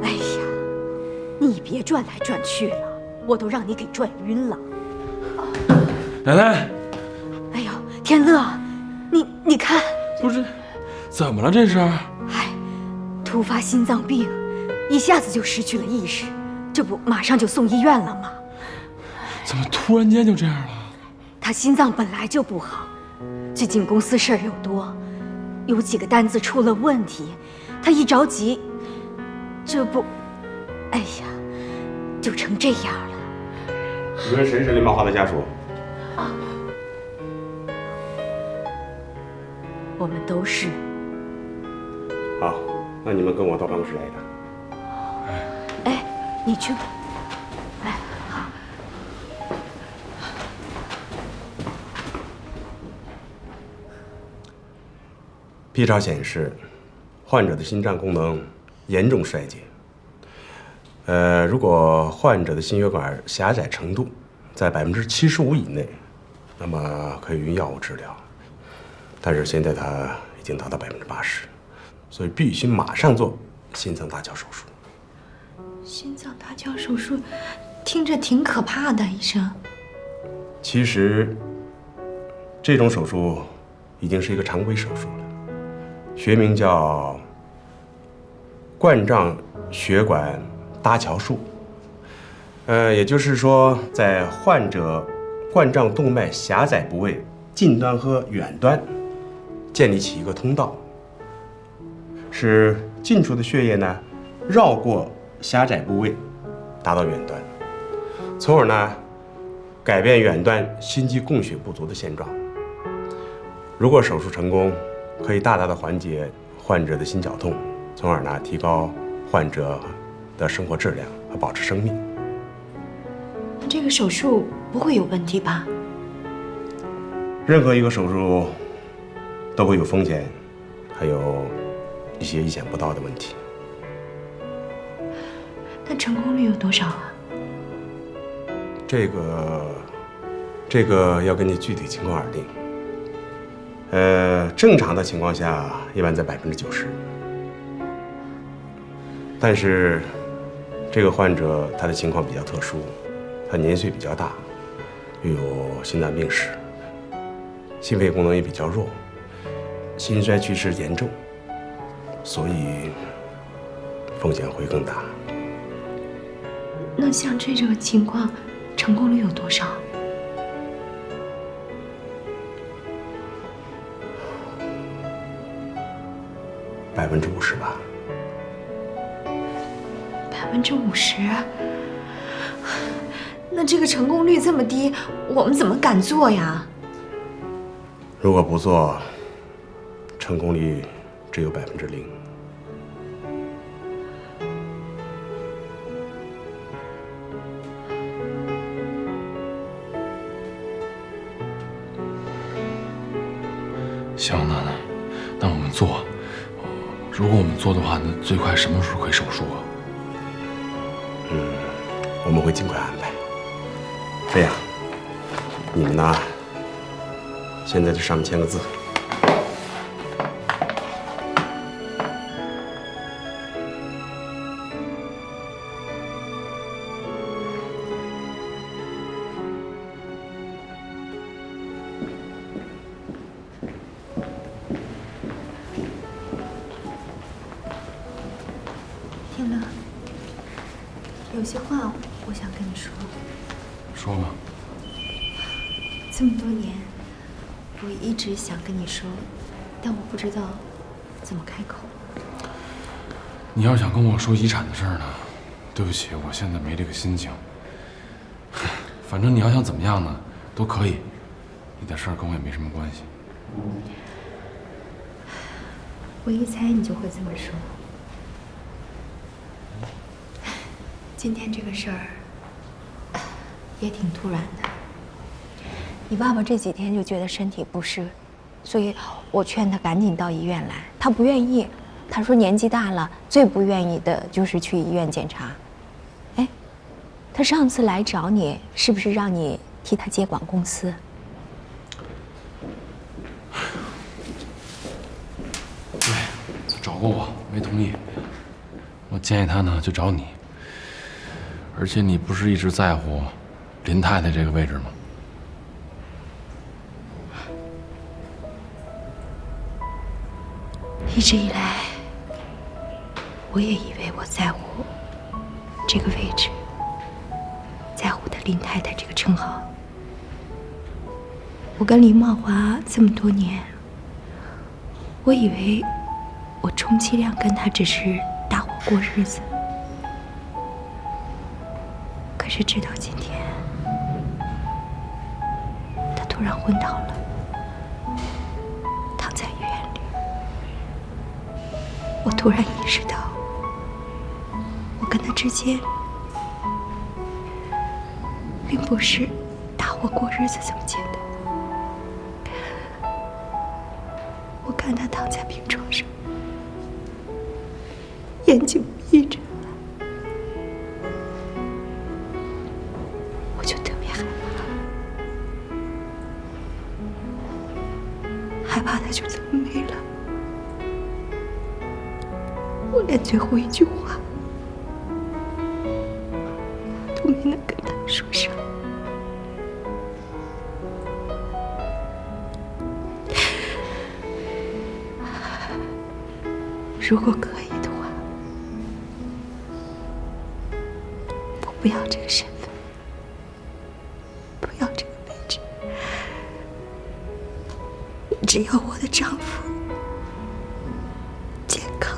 哎呀，你别转来转去了，我都让你给转晕了。奶奶，哎呦，天乐，你看，不是，怎么了这是？哎，突发心脏病，一下子就失去了意识，这不马上就送医院了吗？怎么突然间就这样了？他心脏本来就不好，最近公司事儿又多，有几个单子出了问题，他一着急，这不，哎呀，就成这样了。请问谁是林茂华的家属？我们都是。好，那你们跟我到办公室来一趟。哎，你去吧。哎，好。B 超显示，患者的心脏功能严重衰竭。如果患者的心血管狭窄程度在75%以内，那么可以用药物治疗。但是现在他已经达到80%，所以必须马上做心脏搭桥手术。心脏搭桥手术听着挺可怕的，医生。其实，这种手术已经是一个常规手术了，学名叫冠状血管搭桥术。也就是说，在患者冠状动脉狭窄部位近端和远端建立起一个通道，使近处的血液呢绕过狭窄部位，达到远端，从而呢改变远端心肌供血不足的现状。如果手术成功，可以大大的缓解患者的心绞痛，从而呢提高患者的生活质量和保持生命。这个手术不会有问题吧？任何一个手术都会有风险，还有一些意想不到的问题。那成功率有多少啊？这个要根据具体情况而定。正常的情况下一般在90%，但是这个患者他的情况比较特殊，他年岁比较大，又有心脏病史，心肺功能也比较弱，心衰趋势严重，所以风险会更大。那像这种情况，成功率有多少？50%吧。50%？那这个成功率这么低，我们怎么敢做呀？如果不做，成功率只有0%。行，奶奶，那我们做。如果我们做的话，那最快什么时候可以手术啊？我们会尽快安排。这样，你们呢，现在在上面签个字。天乐，有些话我想跟你说。说嘛。这么多年，我一直想跟你说，但我不知道怎么开口。你要想跟我说遗产的事儿呢，对不起，我现在没这个心情。反正你要想怎么样呢，都可以，你的事儿跟我也没什么关系。我一猜你就会这么说。今天这个事儿也挺突然的。你爸爸这几天就觉得身体不适，所以我劝他赶紧到医院来。他不愿意，他说年纪大了，最不愿意的就是去医院检查。哎，他上次来找你，是不是让你替他接管公司？过我，没同意。我建议他呢就找你。而且你不是一直在乎林太太这个位置吗？一直以来，我也以为我在乎这个位置，在乎的林太太这个称号。我跟林茂华这么多年，我以为我充其量跟他只是搭伙过日子。可是直到今天，他突然昏倒了，躺在医院里。我突然意识到，我跟他之间并不是搭伙过日子这么简单。我看他躺在病床上，眼睛闭着，我就特别害怕，害怕他就这么没了。我连最后一句话都没能跟他说上。如果可以的话，我不要这个身份，不要这个位置，只要我的丈夫健康。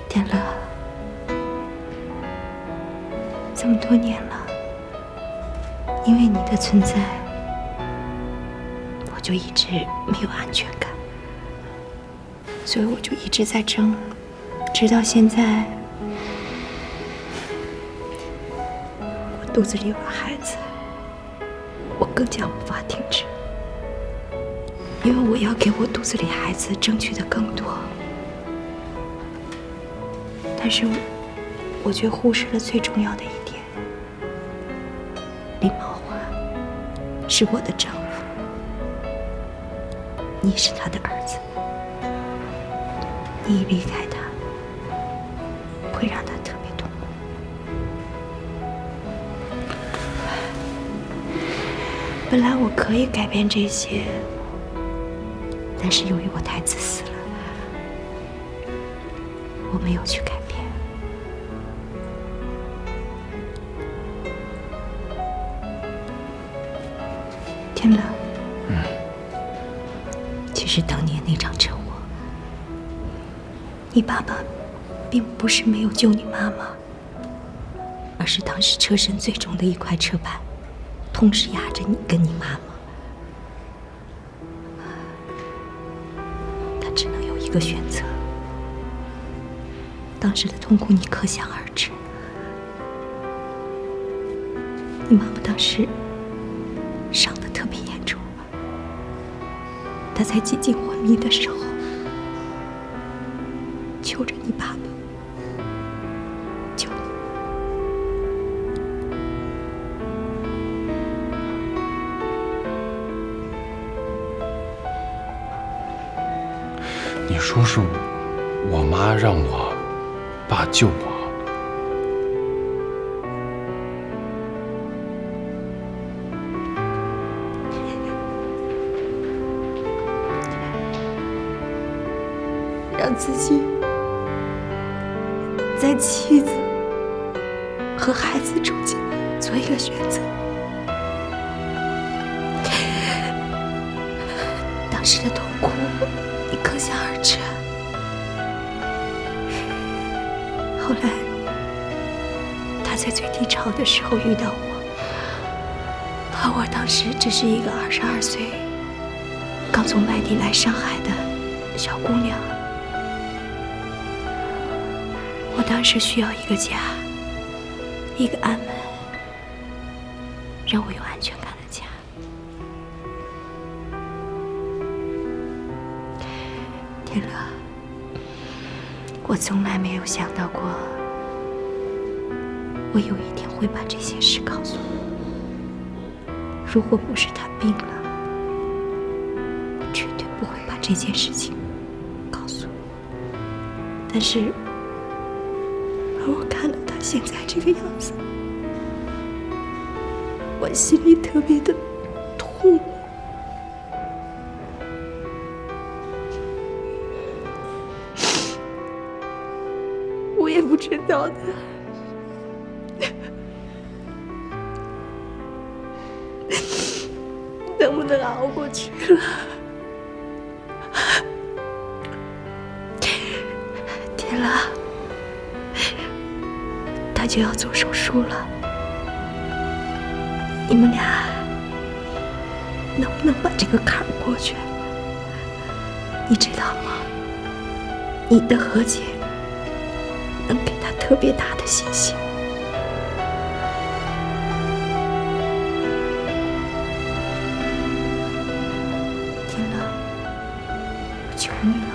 天乐，这么多年了，因为你的存在，我就一直没有安全感，所以我就一直在争，直到现在，我肚子里有了孩子，我更加无法停止，因为我要给我肚子里孩子争取的更多，但是我却忽视了最重要的一点。林茂华是我的丈夫，你是他的儿子，你一离开他，会让他特别痛苦。本来我可以改变这些，但是由于我太自私了，我没有去改变。天乐，其实当年那场车祸，你爸爸并不是没有救你妈妈，而是当时车身最重的一块车板，同时压着你跟你妈妈，他只能有一个选择。当时的痛苦你可想而知，你妈妈当时伤得特别严重，她在几近昏迷的时候，求着你爸爸救你。你说是我妈让我爸救我？让自己在妻子和孩子中间做一个选择。当时的痛苦，你可想而知。后来，他在最低潮的时候遇到我，而我当时只是一个22岁，刚从外地来上海的小姑娘。我当时需要一个家，一个安稳，让我有安全感的家。天乐，我从来没有想到过我有一天会把这些事告诉你。如果不是他病了，我绝对不会把这件事情告诉你。但是，而我看到他现在这个样子，我心里特别的痛。我也不知道的。能不能熬过去了？天乐，他就要做手术了，你们俩能不能把这个坎儿过去？你知道吗？你的和解能给他特别大的信心。天乐，我求你了。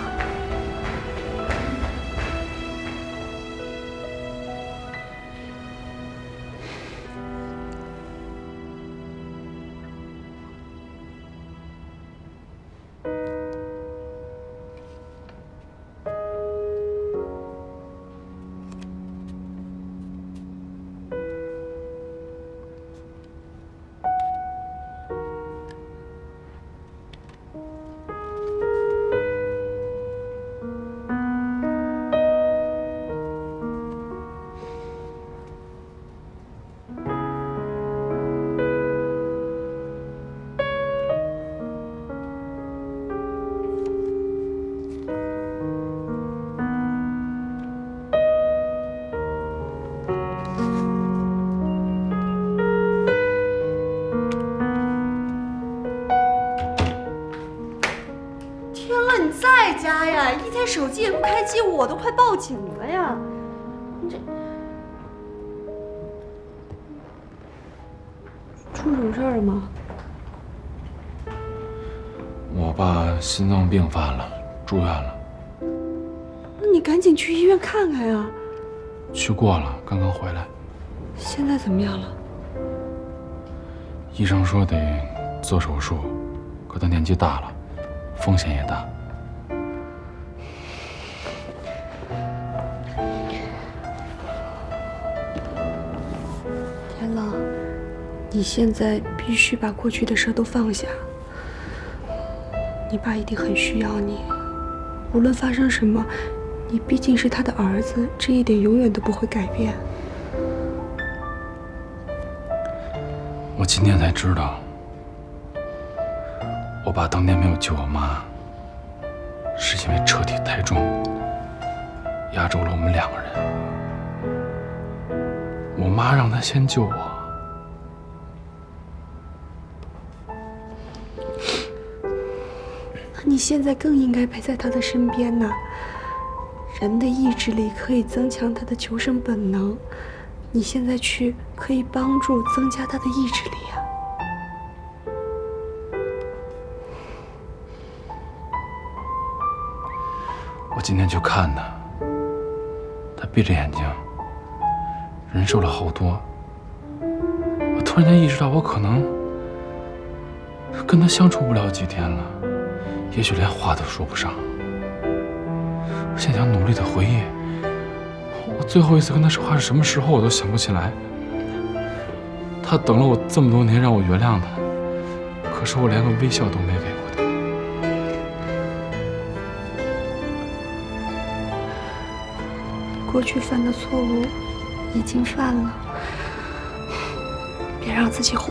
家呀，一天手机也不开机，我都快报警了呀！你这出什么事儿了吗？我爸心脏病发了，住院了。那你赶紧去医院看看呀！去过了，刚刚回来。现在怎么样了？医生说得做手术，可他年纪大了，风险也大。天乐，你现在必须把过去的事都放下。你爸一定很需要你，无论发生什么，你毕竟是他的儿子，这一点永远都不会改变。我今天才知道，我爸当年没有救我妈，是因为车体太重，压轴了我们两个人。我妈让他先救我。那你现在更应该陪在他的身边呢。人的意志力可以增强他的求生本能，你现在去可以帮助增加他的意志力啊。我今天去看他，他闭着眼睛，人瘦了好多。我突然间意识到，我可能跟他相处不了几天了，也许连话都说不上。我现在想努力的回忆，我最后一次跟他说话是什么时候，我都想不起来。他等了我这么多年，让我原谅他，可是我连个微笑都没给过他。过去犯的错误已经犯了，别让自己后